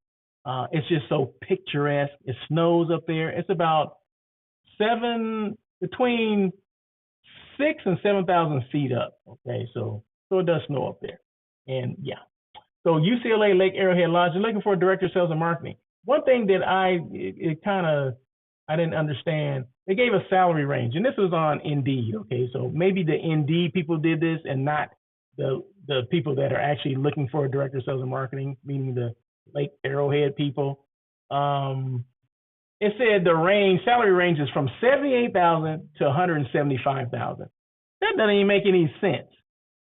It's just so picturesque. It snows up there. It's about between 6,000 and 7,000 feet up. Okay, so it does snow up there, and yeah. So UCLA Lake Arrowhead Lodge is looking for a director of sales and marketing. One thing that I didn't understand, they gave a salary range, and this was on Indeed. Okay, so maybe the Indeed people did this and not the people that are actually looking for a director of sales and marketing, meaning the Lake Arrowhead people. It said the salary range is from $78,000 to $175,000. That doesn't even make any sense.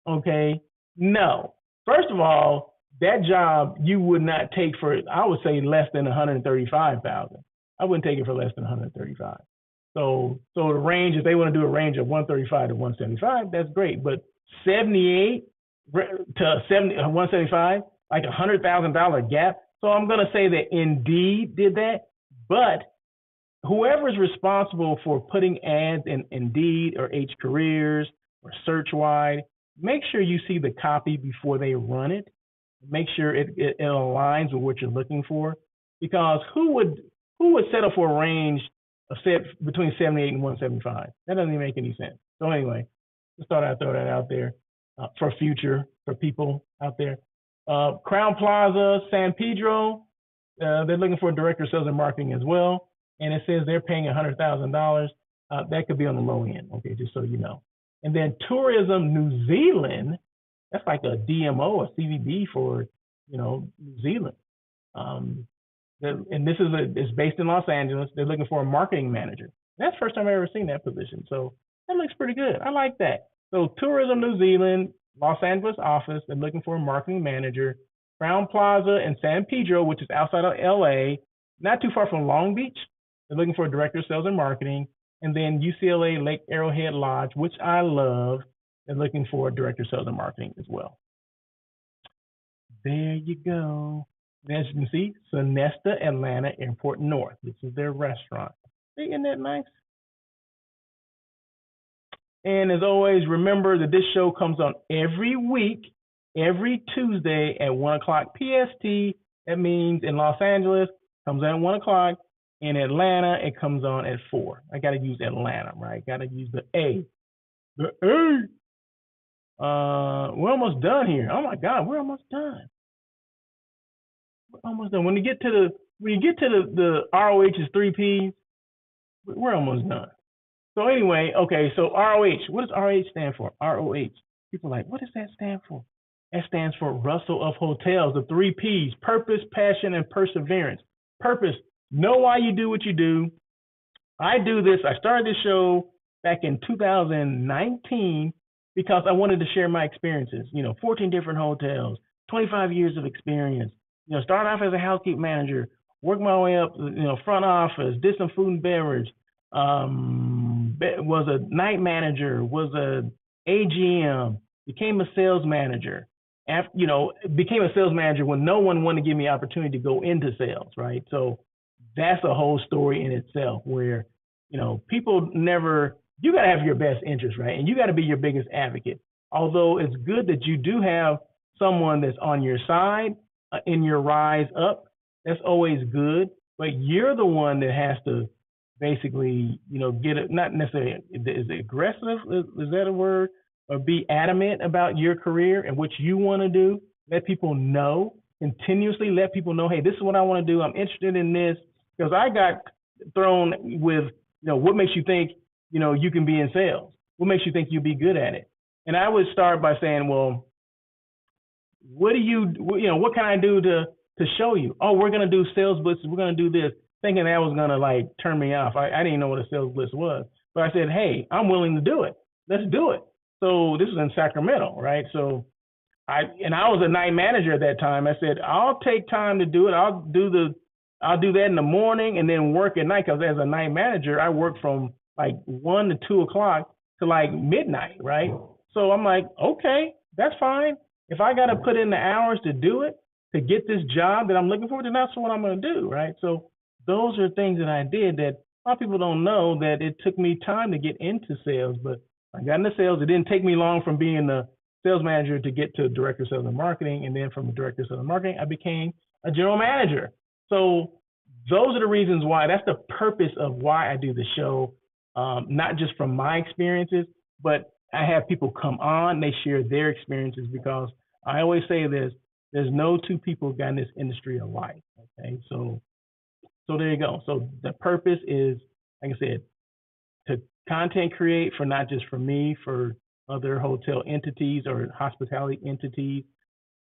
Okay, no. First of all, that job you would not take for, I would say, less than $135,000. I wouldn't take it for less than $135,000. So the range, if they want to do a range of $135,000 to $175,000, that's great. But $78,000 to $175,000, like a $100,000 gap. So I'm going to say that Indeed did that, but whoever's responsible for putting ads in Indeed or H Careers or Searchwide, make sure you see the copy before they run it. Make sure it aligns with what you're looking for, because who would settle for a range of between 78 and 175? That doesn't even make any sense. So anyway, just thought I'd throw that out there for people out there. Crown Plaza, San Pedro, they're looking for a director of sales and marketing as well, and it says they're paying $100,000. That could be on the low end, okay, just so you know. And then Tourism New Zealand, that's like a DMO, a CVB for, New Zealand. And this is based in Los Angeles. They're looking for a marketing manager. That's the first time I've ever seen that position. So that looks pretty good. I like that. So Tourism New Zealand, Los Angeles office, they're looking for a marketing manager. Crown Plaza in San Pedro, which is outside of LA, not too far from Long Beach. They're looking for a director of sales and marketing. And then UCLA Lake Arrowhead Lodge, which I love, they're looking for a director of sales and marketing as well. There you go. And as you can see, Sonesta Atlanta Airport North. This is their restaurant. Isn't that nice? And as always, remember that this show comes on every week, every Tuesday at 1 o'clock PST. That means in Los Angeles, it comes on at 1 o'clock. In Atlanta, it comes on at 4. I got to use Atlanta, right? Got to use the A. The A. We're almost done here. Oh my God, we're almost done. We're almost done. When you get to the ROH's three P's, we're almost done. So anyway, okay, so ROH. What does ROH stand for? ROH. People are like, what does that stand for? That stands for Russell of Hotels, the three P's: purpose, passion, and perseverance. Purpose, know why you do what you do. I do this. I started this show back in 2019 because I wanted to share my experiences. 14 different hotels, 25 years of experience. Started off as a housekeeping manager, worked my way up, front office, did some food and beverage, was a night manager, was a AGM, became a sales manager. Became a sales manager when no one wanted to give me opportunity to go into sales, right? So that's a whole story in itself where, people never, you got to have your best interest, right? And you got to be your biggest advocate. Although it's good that you do have someone that's on your side in your rise up, that's always good. But you're the one that has to basically, get it, not necessarily, is it aggressive? Is that a word? Or be adamant about your career and what you want to do. Let people know, continuously let people know, hey, this is what I want to do. I'm interested in this. Because I got thrown with, what makes you think, you can be in sales? What makes you think you'll be good at it? And I would start by saying, well, what can I do to show you? Oh, we're going to do sales blitzes. We're going to do this, thinking that was going to like turn me off. I didn't know what a sales blitz was, but I said, hey, I'm willing to do it. Let's do it. So this was in Sacramento, right? So I was a night manager at that time. I said, I'll take time to do it. I'll do that in the morning and then work at night. Because as a night manager, I work from like 1 to 2 o'clock to like midnight, right? So I'm like, okay, that's fine. If I got to put in the hours to do it, to get this job that I'm looking for, then that's what I'm going to do, right? So those are things that I did that a lot of people don't know, that it took me time to get into sales, but I got into sales. It didn't take me long from being the sales manager to get to director of sales and marketing. And then from the director of sales and marketing, I became a general manager. So those are the reasons why. That's the purpose of why I do the show, not just from my experiences, but I have people come on, they share their experiences, because I always say this, there's no two people got in this industry alike, okay? So there you go. So the purpose is, like I said, to content create for not just for me, for other hotel entities or hospitality entities,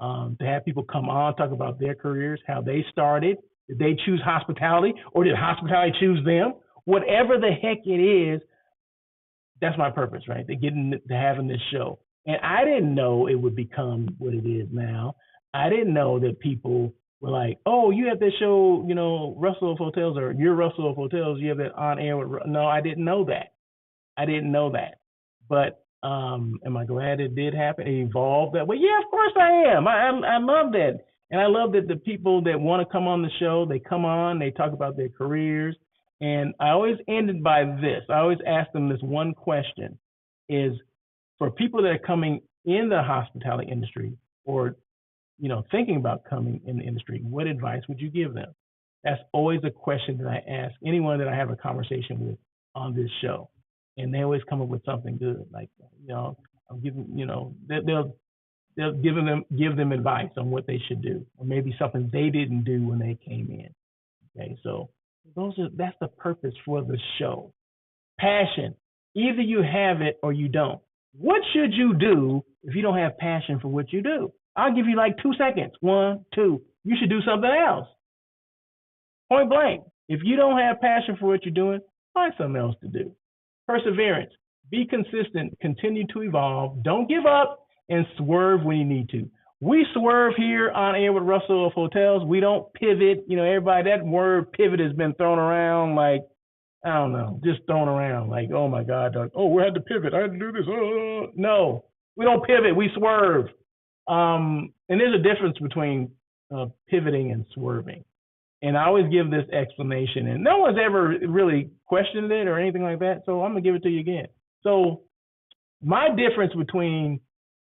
to have people come on, talk about their careers, how they started. Did they choose hospitality or did hospitality choose them? Whatever the heck it is, that's my purpose, right? To having this show. And I didn't know it would become what it is now. I didn't know that people were like, oh, you have this show, Russell of Hotels, or you're Russell of Hotels, you have that on air with, no, I didn't know that. But am I glad it did happen? It evolved that way? Yeah, of course I am. I love that. And I love that the people that want to come on the show, they come on, they talk about their careers. And I always ended by this. I always ask them this one question is, for people that are coming in the hospitality industry or, thinking about coming in the industry, what advice would you give them? That's always a question that I ask anyone that I have a conversation with on this show. And they always come up with something good. Like, I'm giving, they'll give them advice on what they should do, or maybe something they didn't do when they came in. Okay, so that's the purpose for the show. Passion. Either you have it or you don't. What should you do if you don't have passion for what you do? I'll give you like 2 seconds. 1, 2. You should do something else. Point blank. If you don't have passion for what you're doing, find something else to do. Perseverance. Be consistent. Continue to evolve. Don't give up, and swerve when you need to. We swerve here on air with Russell of Hotels. We don't pivot. Everybody, that word pivot has been thrown around like, I don't know, just thrown around like, oh my God, we had to pivot. I had to do this. No, we don't pivot. We swerve. And there's a difference between pivoting and swerving. And I always give this explanation, and no one's ever really questioned it or anything like that. So I'm going to give it to you again. So my difference between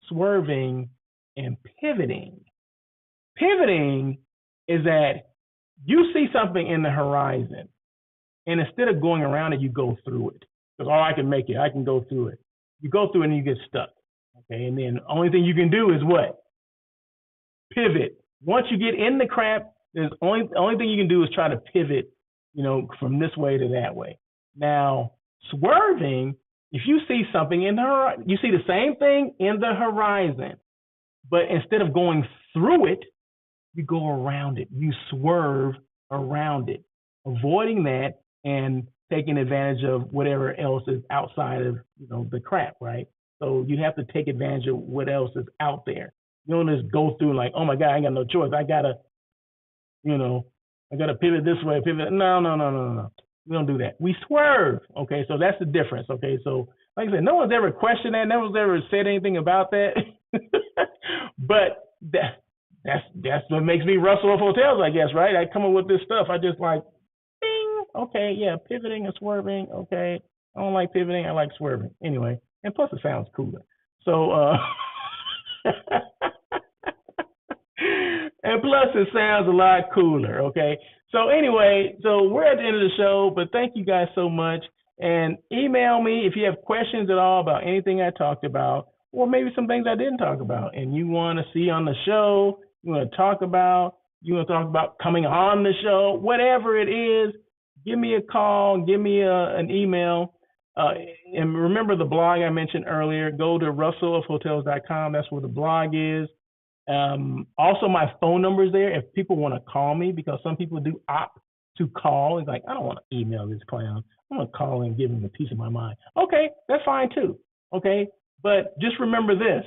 swerving and pivoting is that you see something in the horizon, and instead of going around it, you go through it. Because, I can make it. I can go through it. You go through it and you get stuck. Okay, and then the only thing you can do is what? Pivot. Once you get in the crap, there's only thing you can do is try to pivot, from this way to that way. Now, swerving, if you see something you see the same thing in the horizon, but instead of going through it, you go around it. You swerve around it, avoiding that and taking advantage of whatever else is outside of the crap, right? So you have to take advantage of what else is out there. You don't just go through like, oh my God, I ain't got no choice. I gotta pivot this way, pivot. No, no, no, no, no. We don't do that. We swerve. Okay, so that's the difference. Okay, so like I said, no one's ever questioned that. No one's ever said anything about that. But that's what makes me Russell of Hotels, I guess, right? I come up with this stuff. I just like, ding. Okay, yeah, pivoting and swerving. Okay, I don't like pivoting. I like swerving. Anyway, and plus it sounds cooler. So, and plus it sounds a lot cooler. Okay. So anyway, so we're at the end of the show, but thank you guys so much. And email me if you have questions at all about anything I talked about, or maybe some things I didn't talk about, and you want to see on the show, you want to talk about coming on the show, whatever it is, give me a call, give me an email. And remember the blog I mentioned earlier, go to russellofhotels.com. That's where the blog is. Also, my phone number is there if people want to call me, because some people do opt to call. It's like, I don't want to email this clown. I'm going to call and give him a piece of my mind. Okay, that's fine too. Okay, but just remember this.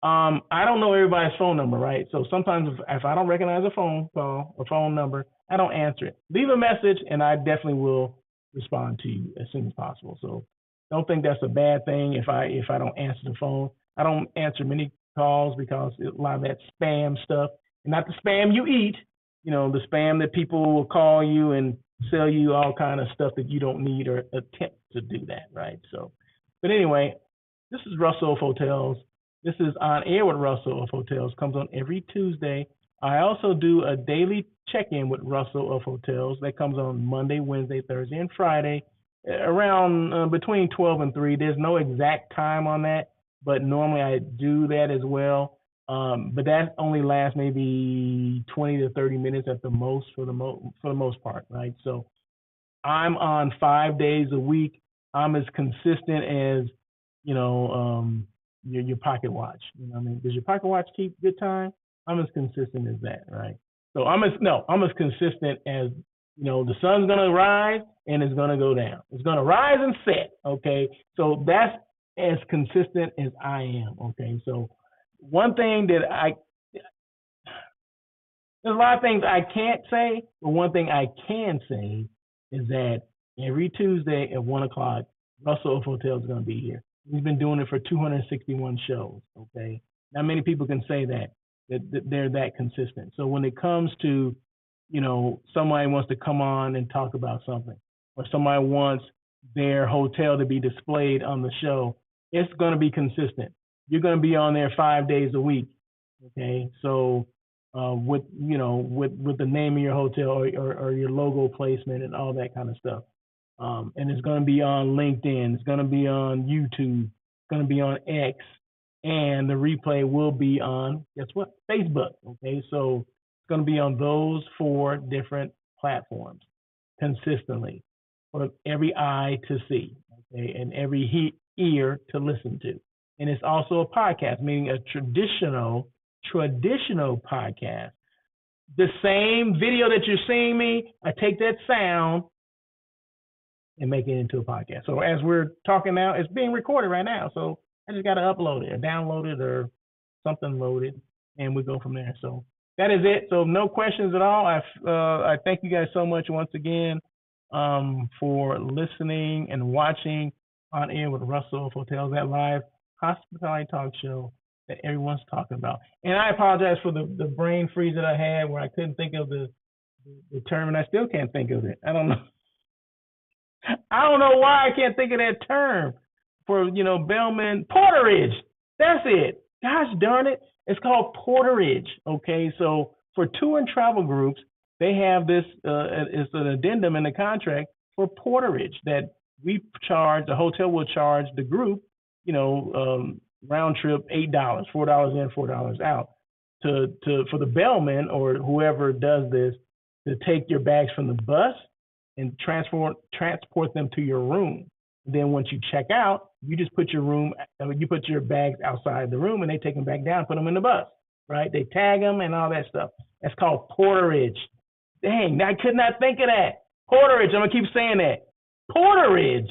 I don't know everybody's phone number, right? So sometimes if I don't recognize a phone call, a phone number, I don't answer it. Leave a message, and I definitely will respond to you as soon as possible. So don't think that's a bad thing if I don't answer the phone. I don't answer many calls because a lot of that spam stuff, and not the spam you eat, the spam that people will call you and sell you all kind of stuff that you don't need or attempt to do that, right? So, but anyway, this is Russell of Hotels. This is On Air with Russell of Hotels. Comes on every Tuesday. I also do a daily check-in with Russell of Hotels. That comes on Monday, Wednesday, Thursday, and Friday, around between 12 and 3. There's no exact time on that, but normally I do that as well. But that only lasts maybe 20 to 30 minutes at the most for the most part, right? So I'm on 5 days a week. I'm as consistent as your pocket watch. I mean, does your pocket watch keep good time? I'm as consistent as that, right? So I'm as consistent as the sun's gonna rise and it's gonna go down. It's gonna rise and set. Okay, so that's as consistent as I am. Okay, so one thing that there's a lot of things I can't say, but one thing I can say is that every Tuesday at 1:00, Russell of Hotels is going to be here. We've been doing it for 261 shows. Okay, not many people can say that they're that consistent. So when it comes to, somebody wants to come on and talk about something, or somebody wants their hotel to be displayed on the show, it's going to be consistent. You're going to be on there 5 days a week. Okay, so with the name of your hotel or your logo placement and all that kind of stuff. And it's going to be on LinkedIn. It's going to be on YouTube. It's going to be on X. And the replay will be on, guess what? Facebook. Okay, so it's going to be on those 4 different platforms consistently for every eye to see, okay, and every ear to listen to. And it's also a podcast, meaning a traditional podcast. The same video that you're seeing me, I take that sound and make it into a podcast. So as we're talking now, it's being recorded right now. So I just got to upload it or download it or something loaded, and we go from there. So that is it. So no questions at all. I thank you guys so much once again for listening and watching On Air with Russell of Hotels, that live hospitality talk show that everyone's talking about. And I apologize for the brain freeze that I had where I couldn't think of the term, and I still can't think of it. I don't know. I don't know why I can't think of that term for, bellman. Porterage. That's it. Gosh darn it. It's called porterage. Okay, so for tour and travel groups, they have this, it's an addendum in the contract for porterage that we charge, the hotel will charge the group, round trip, $8, $4 in, $4 out. For the bellman or whoever does this to take your bags from the bus and transport them to your room. Then once you check out, you just put you put your bags outside the room, and they take them back down, put them in the bus, right? They tag them and all that stuff. That's called porterage. Dang, I could not think of that. Porterage. I'm gonna keep saying that. Porterage.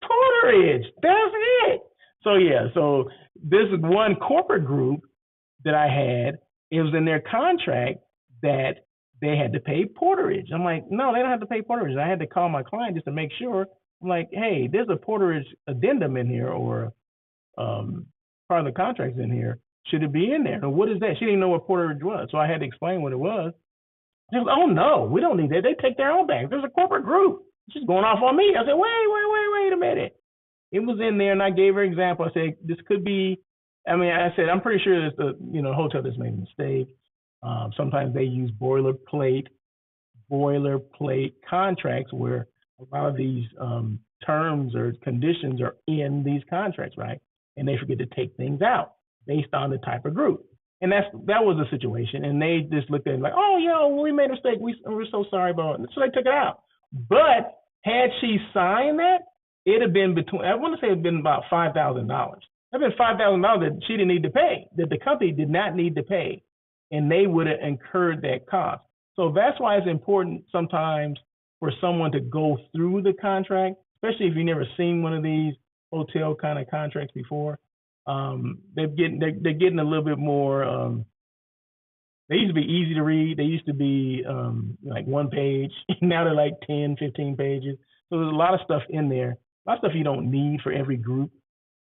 Porterage. That's it. So yeah. So this one corporate group that I had, it was in their contract that they had to pay porterage. I'm like, no, they don't have to pay porterage. I had to call my client just to make sure. I'm like, hey, there's a porterage addendum in here, or part of the contract's in here. Should it be in there? And what is that? She didn't know what porterage was, so I had to explain what it was. She was, oh no, we don't need that. They take their own bags. There's a corporate group. She's going off on me. I said, wait a minute. It was in there, and I gave her an example. I said, this could be. I said, I'm pretty sure that the hotel just made a mistake. Sometimes they use boilerplate contracts where a lot of these terms or conditions are in these contracts, right? And they forget to take things out based on the type of group. And that was the situation. And they just looked at it like, oh, well, we made a mistake. We're so sorry about it. So they took it out. But had she signed that, it'd have been I want to say it'd been about $5,000. That'd been $5,000 that she didn't need to pay, that the company did not need to pay, and they would have incurred that cost. So that's why it's important sometimes for someone to go through the contract, especially if you've never seen one of these hotel kind of contracts before. They're getting a little bit more. They used to be easy to read. They used to be like one page. Now they're like 10, 15 pages. So there's a lot of stuff in there. A lot of stuff you don't need for every group.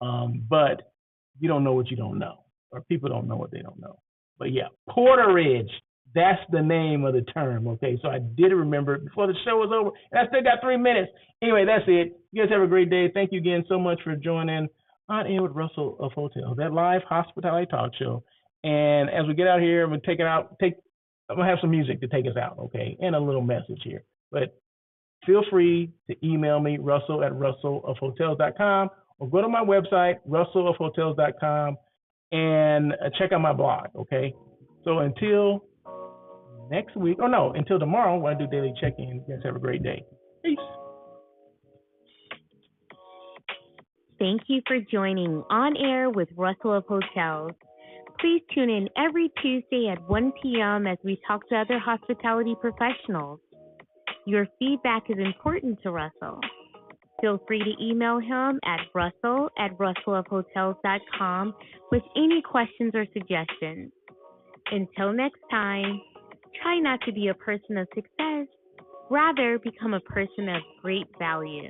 But you don't know what you don't know, or people don't know what they don't know. But yeah, porterage, that's the name of the term, okay? So I did remember it before the show was over, and I still got 3 minutes. Anyway, that's it. You guys have a great day. Thank you again so much for joining On Air with Russell of Hotels, that live hospitality talk show. And as we get out here, I'm gonna have some music to take us out, okay? And a little message here. But feel free to email me, russell@russellofhotels.com, or go to my website, russellofhotels.com, and check out my blog, okay? So until next week, until tomorrow when I do daily check-in, you guys have a great day. Peace. Thank you for joining On Air with Russell of Hotels. Please tune in every Tuesday at 1 p.m. as we talk to other hospitality professionals. Your feedback is important to Russell. Feel free to email him at russell@russellofhotels.com with any questions or suggestions. Until next time, try not to be a person of success. Rather, become a person of great value.